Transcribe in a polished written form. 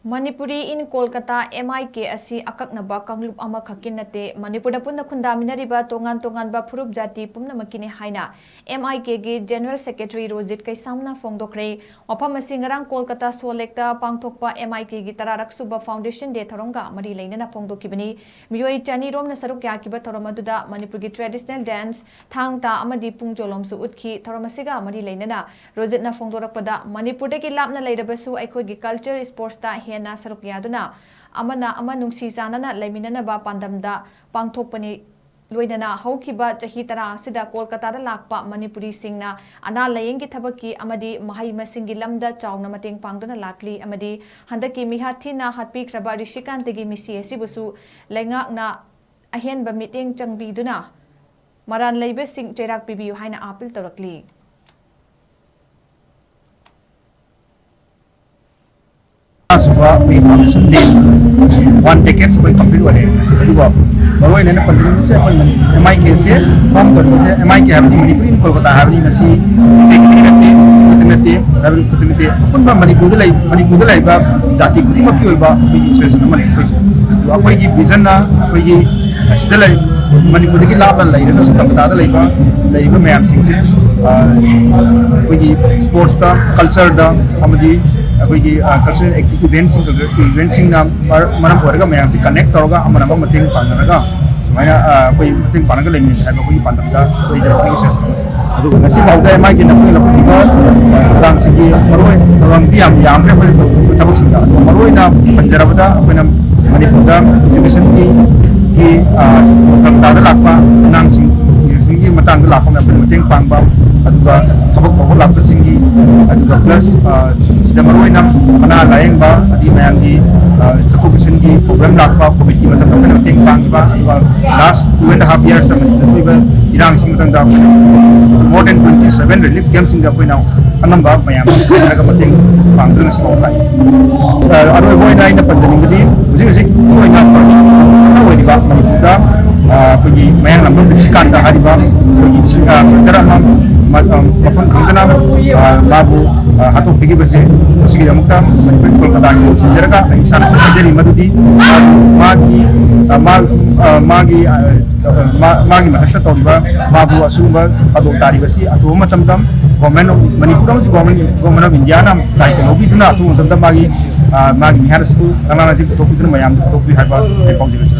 Manipuri in Kolkata MIK asi akaknaba kanglup ama khakinate Manipur punna khundaminariba tongan ba phurup jati pumna makine haina MIK gi General Secretary Rozit kai samna fongdokre wafam asi ngarang Kolkata Solekta pangthokpa MIK gi tararak suba Foundation Day tharonga mari leinana fongdokibani miyoi chani romna saruk yakiba thoromaduda Manipur gi traditional dance thangta amadi pungjolom su utkhi thoromasiga mari leinana Rozit na fongdorakpada Manipur dagi lapna leirabasu aikoi gi culture sports ta hena saruk yaduna amana ama nungsi janana leminana ba pandamda pangthokpani loinana haukiba chahi tara sida Kolkata da lakpa Manipuri singna ana layengi thabaki amadi mahai masingi lamda chawna mateng pangduna lakli amadi handaki mihathina hatpi kraba rishikantegi misi asibusu lengakna ahenba meeting changbiduna maran leibe sing cherak pibiu haina apil torakli Suba we foundation day 1 decade se complete wale aduba baroi nena pandri se MIK se pam tor se MIK habni Manipur in Kolkata habni nasi teknikate habni kutimite punba Manipur lai ba jati kutima ki hoiba bi situation amane koise akoi gi vision na akoi gi still Manipur ki lab lai na su Kolkata da lai ba mayam sing se akoi gi sports da culture da amadi अभी cultural events मरम होरगा ma'am से connect तौरगा अमनबा मतेंग पांगरगा सुमाइना कोई मतेंग पांगरगा lamin है कोई पांदमदा कोई जरपनी session अदु नसी बाउदा MI के नपुई लपनिबा दांग सिगी मरोय रंगति याम रे थबक सिंदा मरोय ना पंजरबदा अपना मणिपुरदा एजुकेशन की तंगदा लापा नांग सिंग सिंगी मतंग लापा में मतेंग पांगबा अदुगा थबक बहु लापा सिंगी अदुगा प्लस मरोना मना लायंग अदी मैंगी सकोपेशन की प्रोग्राम लापा कमिटी मतलब लास्ट 2.5 years इरांग मोर देन 27 रिलीफ कैंप्स अनंबा मैम पांगदन अरोबोना पंजनिंगदी मणिपुर मैंग लंबम श्रीकांत मफम खंगना माबू हाथोपी बसे मनपुर कोलकाता की सिंजरगा इंसान हजरी मदुदी मागी मथक्ता तौरिबा माबू असुबा अदो तारिबसी अतो मतमदम government Manipur government of India ना दायित्व लौबिदुना अतो मतमदम मागी मिहारसु अंगांगाजी तोपिदुना मयाम तोपि हाबा पाउजिबस